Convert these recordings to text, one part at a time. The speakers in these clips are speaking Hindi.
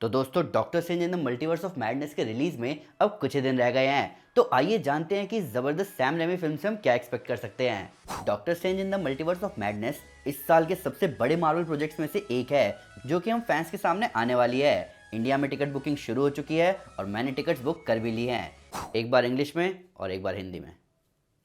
तो दोस्तों doctor strange in the multiverse of madness के रिलीज में अब कुछ ही दिन रह गए हैं। तो आइए जानते हैं कि इस जबरदस्त सैम रेमी फिल्म से हम क्या एक्सपेक्ट कर सकते हैं। Doctor strange in the multiverse of madness इस साल के सबसे बड़े मार्वल प्रोजेक्ट्स में से एक है, जो कि हम फैंस के सामने आने वाली है। इंडिया में टिकट बुकिंग शुरू हो चुकी है और मैंने टिकट्स बुक कर भी ली हैं, एक बार इंग्लिश में और एक बार हिंदी में।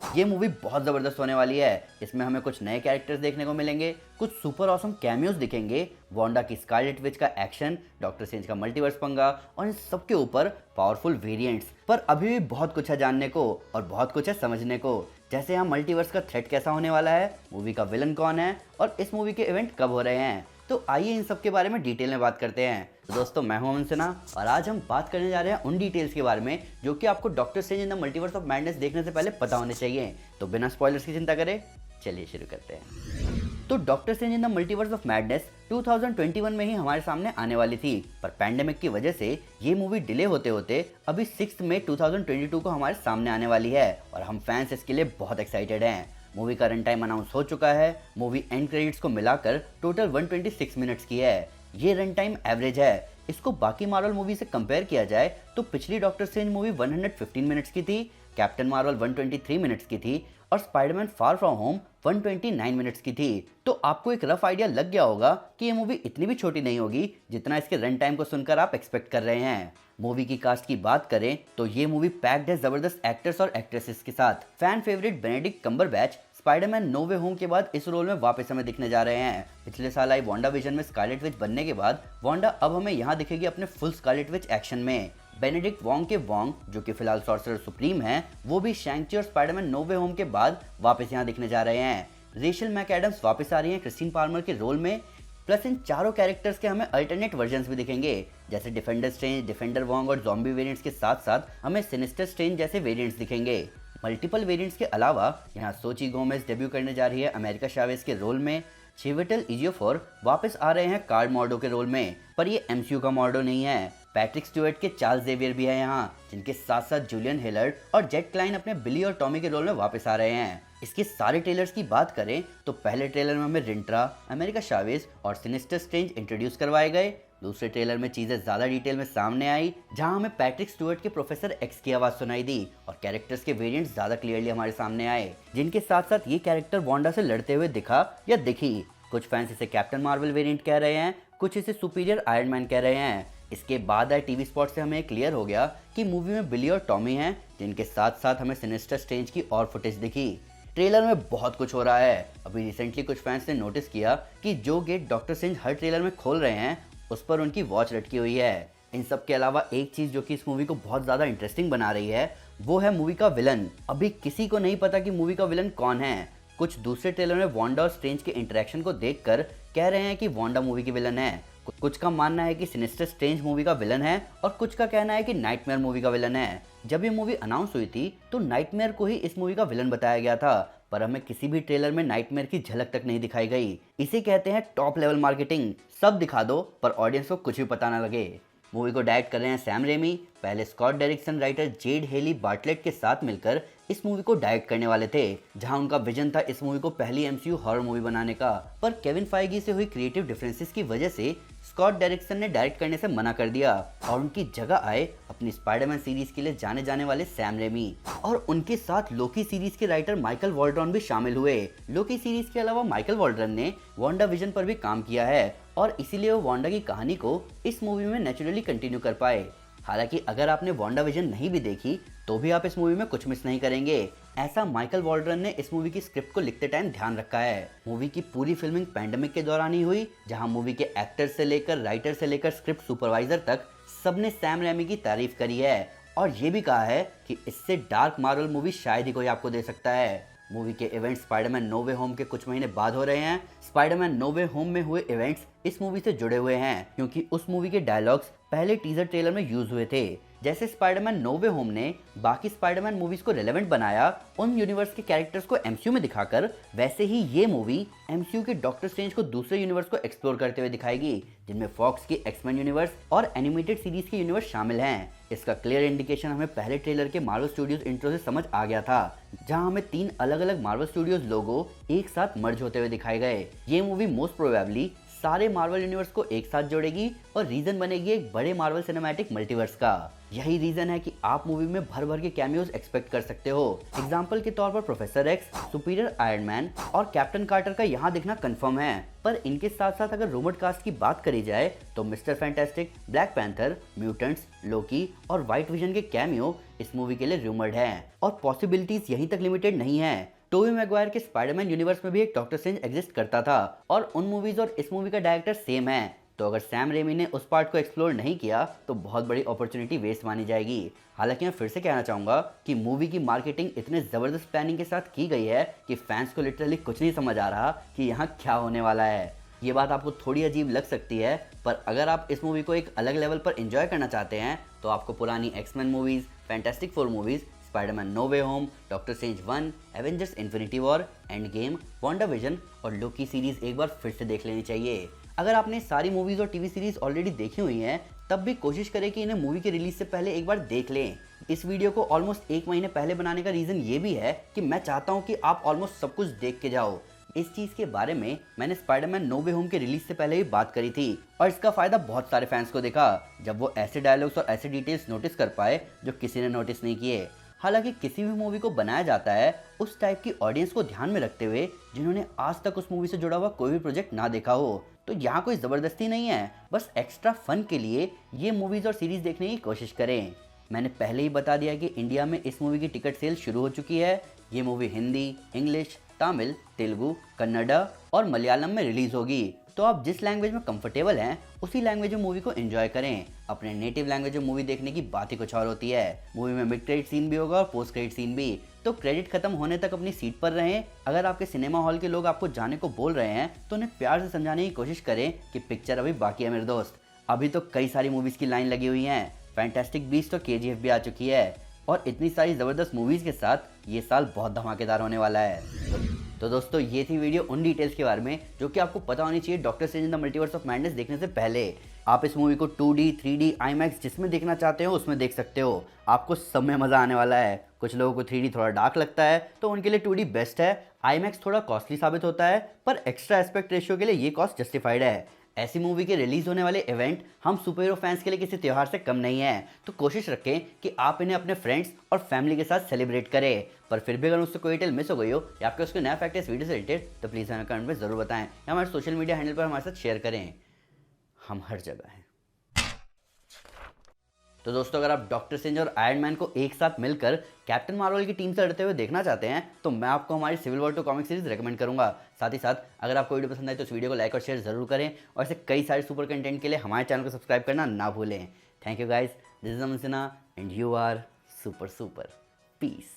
ये मूवी बहुत ज़बरदस्त होने वाली है। इसमें हमें कुछ नए कैरेक्टर्स देखने को मिलेंगे, कुछ सुपर ऑसम कैमियोज दिखेंगे, वांडा की स्कारलेट विच का एक्शन, डॉक्टर स्ट्रेंज का मल्टीवर्स पंगा और इन सबके ऊपर पावरफुल वेरिएंट्स। पर अभी भी बहुत कुछ है जानने को और बहुत कुछ है समझने को, जैसे यहाँ मल्टीवर्स का थ्रेट कैसा होने वाला है, मूवी का विलन कौन है और इस मूवी के इवेंट कब हो रहे हैं। तो आइए इन सब के बारे में डिटेल में बात करते हैं। तो दोस्तों मैं हूं अमन सिन्हा और आज हम बात करने जा रहे हैं उन डिटेल्स के बारे में जो कि आपको doctor strange in the multiverse of madness देखने से पहले पता होने चाहिए। तो बिना स्पॉयलर्स की चिंता करें चलिए शुरू करते हैं। तो doctor strange in the multiverse of madness 2021 में ही हमारे सामने आने वाली थी, पर पैंडेमिक की वजह से ये मूवी डिले होते होते अभी 6 मई 2022 को हमारे सामने आने वाली है और हम फैंस इसके लिए बहुत एक्साइटेड हैं। मूवी का रन टाइम अनाउंस हो चुका है। मूवी एंड क्रेडिट्स को मिलाकर टोटल 126 मिनट्स की है। ये रन टाइम एवरेज है। इसको बाकी मार्वल मूवी से कंपेयर किया जाए तो पिछली डॉक्टर स्ट्रेंज मूवी 115 मिनट्स की थी, कैप्टन मार्वल 123 मिनट्स की थी और Spiderman far from home 129 minutes की थी। तो आपको एक रफ आइडिया लग गया होगा कि ये मूवी इतनी भी छोटी नहीं होगी जितना इसके रन टाइम को सुनकर आप एक्सपेक्ट कर रहे हैं। मूवी की कास्ट की बात करें तो ये मूवी पैक्ड है जबरदस्त एक्टर्स और एक्ट्रेसेस के साथ। Fan favourite Benedict Cumberbatch Spiderman no way home के बाद इस रोल में वापस हमें दिखने जा रहे हैं। पिछले साल आई वांडा विजन में स्कारलेट विच बनने के बाद वांडा अब हमें यहाँ दिखेगी अपने फुल स्कारलेट विच एक्शन में। बेनेडिक्ट वोंग के वोंग, जो कि फिलहाल सॉर्सरर सुप्रीम हैं, वो भी शैंक-ची और स्पाइडरमैन नो वे होम के बाद वापस यहाँ दिखने जा रहे हैं। रेचल मैकएडम्स वापस आ रही हैं क्रिस्टीन पाल्मर के रोल में। प्लस इन चारों कैरेक्टर्स के हमें अल्टरनेट वर्जन्स भी दिखेंगे, जैसे डिफेंडर स्ट्रेंज, डिफेंडर वोंग और ज़ॉम्बी वेरिएंट्स के साथ साथ हमें सिनिस्टर स्ट्रेंज जैसे वेरिएंट्स दिखेंगे। मल्टीपल वेरिएंट्स के अलावा यहाँ सोची गोमेज डेब्यू करने जा रही है अमेरिका चावेज के रोल में। चिवेटल इजियोफोर वापस आ रहे हैं कार्ड मॉर्डो के रोल में, पर ये एमसीयू का मॉर्डो नहीं है। पैट्रिक स्टुअर्ट के चार्ल्स जेवियर भी है यहाँ, जिनके साथ साथ जूलियन हिलर्ड और जेट क्लाइन अपने बिली और टॉमी के रोल में वापस आ रहे हैं। इसके सारे ट्रेलर्स की बात करें तो पहले ट्रेलर में हमें रिंट्रा, अमेरिका चावेज और सिनिस्टर स्ट्रेंज इंट्रोड्यूस करवाए गए। दूसरे ट्रेलर में चीजें ज्यादा डिटेल में सामने आई, जहां हमें पैट्रिक स्टुअर्ट के प्रोफेसर एक्स की आवाज सुनाई दी और कैरेक्टर्स के वेरिएंट्स ज्यादा क्लियरली हमारे सामने आए, जिनके साथ साथ ये कैरेक्टर वांडा से लड़ते हुए दिखा या दिखी। कुछ फैंस इसे कैप्टन मार्वल वेरिएंट कह रहे हैं, कुछ इसे सुपीरियर आयरन मैन कह रहे हैं। इसके बाद आए टीवी स्पॉट से हमें क्लियर हो गया कि मूवी में बिली और टॉमी हैं, जिनके साथ साथ हमें सिनिस्टर स्ट्रेंज की और फुटेज दिखी। ट्रेलर में बहुत कुछ हो रहा है। अभी रिसेंटली कुछ फैंस ने नोटिस किया कि जो गेट डॉक्टर स्ट्रेंज हर ट्रेलर में खोल रहे हैं उस पर उनकी वॉच लटकी हुई है। इन सब के अलावा एक चीज जो कि इस मूवी को बहुत ज्यादा इंटरेस्टिंग बना रही है वो है मूवी का विलन। अभी किसी को नहीं पता कि मूवी का विलन कौन है। कुछ दूसरे ट्रेलर में वांडा और स्ट्रेंज के इंटरेक्शन को देखकर कह रहे हैं कि वांडा मूवी की विलन है, कुछ का मानना है कि सिनिस्टर स्ट्रेंज मूवी का विलन है और कुछ का कहना है कि नाइटमेयर मूवी का विलन है। जब ये मूवी अनाउंस हुई थी तो नाइटमेयर को ही इस मूवी का विलन बताया गया था, पर हमें किसी भी ट्रेलर में नाइटमेयर की झलक तक नहीं दिखाई गई। इसे कहते हैं टॉप लेवल मार्केटिंग। सब दिखा दो पर ऑडियंस को कुछ भी पता ना लगे। मूवी को डायरेक्ट कर रहे हैं सैम रेमी। पहले Scott Derrickson writer Jade Halley Bartlett के साथ मिलकर इस मूवी को डायरेक्ट करने वाले थे, जहां उनका विजन था इस मूवी को पहली एमसीयू हॉरर मूवी बनाने का। पर केविन फाइगी से हुई क्रिएटिव डिफरेंसेस की वजह से स्कॉट डेरिक्सन ने डायरेक्ट करने से मना कर दिया और उनकी जगह आए अपनी स्पाइडरमैन सीरीज के लिए जाने जाने वाले सैम रेमी। और उनके साथ लोकी सीरीज के राइटर माइकल वॉल्ड्रॉन भी शामिल हुए। लोकी सीरीज के अलावा माइकल वॉल्ड्रॉन ने वांडा विजन पर भी काम किया है और इसीलिए वो वांडा की कहानी को इस मूवी में नेचुरली कंटिन्यू कर पाए। हालांकि अगर आपने वांडा विजन नहीं भी देखी तो भी आप इस मूवी में कुछ मिस नहीं करेंगे, ऐसा माइकल वॉल्ड्रन ने इस मूवी की स्क्रिप्ट को लिखते टाइम ध्यान रखा है। मूवी की पूरी फिल्मिंग पैंडेमिक के दौरान ही हुई, जहां मूवी के एक्टर से लेकर राइटर से लेकर स्क्रिप्ट सुपरवाइजर तक सबने सैम रेमी की तारीफ करी है और ये भी कहा है कि इससे डार्क मार्वल मूवी शायद ही कोई आपको दे सकता है। मूवी के events Spiderman no way home के कुछ महीने बाद हो रहे हैं। स्पाइडरमैन नो वे होम में हुए इवेंट्स इस मूवी से जुड़े हुए हैं, क्योंकि उस मूवी के डायलॉग्स पहले टीजर ट्रेलर में यूज हुए थे। जैसे स्पाइडरमैन नो वे होम ने बाकी स्पाइडरमैन मूवीज को रेलेवेंट बनाया उन यूनिवर्स के कैरेक्टर्स को एमसीयू में दिखाकर, वैसे ही ये मूवी एमसीयू के डॉक्टर स्ट्रेंज को दूसरे यूनिवर्स को एक्सप्लोर करते हुए दिखाएगी, जिनमें फॉक्स की एक्समैन यूनिवर्स और एनिमेटेड सीरीज के यूनिवर्स शामिल हैं। इसका क्लियर इंडिकेशन हमें पहले ट्रेलर के मार्वल स्टूडियोज इंट्रो से समझ आ गया था, जहां हमें 3 अलग अलग मार्वल स्टूडियोज लोगो एक साथ मर्ज होते हुए दिखाए गए। ये मूवी मोस्ट प्रोबेबली सारे मार्वल यूनिवर्स को एक साथ जोड़ेगी और रीजन बनेगी एक बड़े मार्वल सिनेमैटिक मल्टीवर्स का। यही रीजन है कि आप मूवी में भर भर के कैमियोज एक्सपेक्ट कर सकते हो। एग्जाम्पल के तौर पर professor x, superior iron man और कैप्टन कार्टर का यहाँ दिखना कंफर्म है। पर इनके साथ साथ अगर रूमर्ड कास्ट की बात करी जाए तो Mister Fantastic, Black Panther, mutants, Loki और व्हाइट विजन के कैमियो इस मूवी के लिए रूमर्ड हैं। और पॉसिबिलिटीज यहीं तक लिमिटेड नहीं है। टोबी मैगवायर के स्पाइडरमैन यूनिवर्स में भी एक डॉक्टर स्ट्रेंज एग्जिस्ट करता था और उन मूवीज और इस मूवी का डायरेक्टर सेम है। तो अगर सैम रेमी ने उस पार्ट को एक्सप्लोर नहीं किया तो बहुत बड़ी अपॉर्चुनिटी वेस्ट मानी जाएगी। हालांकि मैं फिर से कहना चाहूँगा कि मूवी की मार्केटिंग इतने ज़बरदस्त प्लानिंग के साथ की गई है कि फैंस को लिटरली कुछ नहीं समझ आ रहा कि यहाँ क्या होने वाला है। ये बात आपको थोड़ी अजीब लग सकती है, पर अगर आप इस मूवी को एक अलग लेवल पर एंजॉय करना चाहते हैं तो आपको पुरानी X Men movies, Fantastic Four movies, Spiderman no way home, Doctor Strange 1, Avengers Infinity War, Endgame, WandaVision और लोकी सीरीज़ एक बार फिर से देख लेनी चाहिए। अगर आपने सारी मूवीज़ और टीवी सीरीज़ ऑलरेडी देखी हुई हैं तब भी कोशिश करें कि इन्हें मूवी के रिलीज से पहले एक बार देख लें। इस वीडियो को ऑलमोस्ट 1 महीने पहले बनाने का रीज़न ये भी है कि मैं चाहता हूँ कि आप ऑलमोस्ट सब कुछ देख के जाओ। इस चीज़ के बारे में मैंने स्पाइडरमैन नो वे होम के रिलीज से पहले ही बात करी थी और इसका फ़ायदा बहुत सारे फैंस को दिखा जब वो ऐसे डायलॉग्स और ऐसे डिटेल्स नोटिस कर पाए जो किसी ने नोटिस नहीं किए। हालांकि किसी भी मूवी को बनाया जाता है उस टाइप की ऑडियंस को ध्यान में रखते हुए जिन्होंने आज तक उस मूवी से जुड़ा हुआ कोई भी प्रोजेक्ट ना देखा हो। तो यहाँ कोई ज़बरदस्ती नहीं है, बस एक्स्ट्रा फन के लिए ये मूवीज़ और सीरीज़ देखने की कोशिश करें। मैंने पहले ही बता दिया कि इंडिया में इस मूवी की टिकट सेल शुरू हो चुकी है। ये मूवी हिंदी, इंग्लिश, तमिल, तेलुगु, कन्नड़ा और मलयालम में रिलीज़ होगी। तो आप जिस लैंग्वेज में कंफर्टेबल हैं उसी लैंग्वेज में मूवी को एंजॉय करें। अपने नेटिव लैंग्वेज में मूवी देखने की बात ही कुछ और होती है। मूवी में मिड क्रेडिट सीन भी होगा और पोस्ट क्रेडिट सीन भी, तो क्रेडिट खत्म होने तक अपनी सीट पर रहें। अगर आपके सिनेमा हॉल के लोग आपको जाने को बोल रहे हैं तो उन्हें प्यार से समझाने की कोशिश करें कि पिक्चर अभी बाकी है मेरे दोस्त। अभी तो कई सारी मूवीज़ की लाइन लगी हुई हैं। फैंटास्टिक बीस्ट और KGF भी आ चुकी है और इतनी सारी ज़बरदस्त मूवीज़ के साथ ये साल बहुत धमाकेदार होने वाला है। तो दोस्तों ये थी वीडियो उन डिटेल्स के बारे में जो कि आपको पता होनी चाहिए doctor strange in the multiverse of madness देखने से पहले। आप इस मूवी को 2D, 3D, IMAX जिसमें देखना चाहते हो उसमें देख सकते हो। आपको सब में मज़ा आने वाला है। कुछ लोगों को 3D थोड़ा डार्क लगता है तो उनके लिए 2D बेस्ट है। IMAX थोड़ा कॉस्टली साबित होता है पर एक्स्ट्रा एस्पेक्ट रेशियो के लिए ये कॉस्ट जस्टिफाइड है। ऐसी मूवी के रिलीज होने वाले इवेंट हम सुपर हीरो फैंस के लिए किसी त्यौहार से कम नहीं है। तो कोशिश रखें कि आप इन्हें अपने फ्रेंड्स और फैमिली के साथ सेलिब्रेट करें। पर फिर भी अगर उससे कोई डिटेल मिस हो गई हो या आपके उसको नया फैक्ट है इस वीडियो से रिलेटेड तो प्लीज़ हमें कमेंट में ज़रूर बताएं या हमारे सोशल मीडिया हैंडल पर हमारे साथ शेयर करें। हम हर जगह हैं। तो दोस्तों अगर आप डॉक्टर स्ट्रेंज और आयरन मैन को एक साथ मिलकर कैप्टन मार्वल की टीम से लड़ते हुए देखना चाहते हैं तो मैं आपको हमारी civil war 2 comic series recommend करूंगा। साथ ही साथ अगर आपको वीडियो पसंद आए तो इस वीडियो को लाइक और शेयर जरूर करें और ऐसे कई सारे सुपर कंटेंट के लिए हमारे चैनल को सब्सक्राइब करना ना भूलें। Thank you guys, this is Aman Sinha and you are super super. Piece.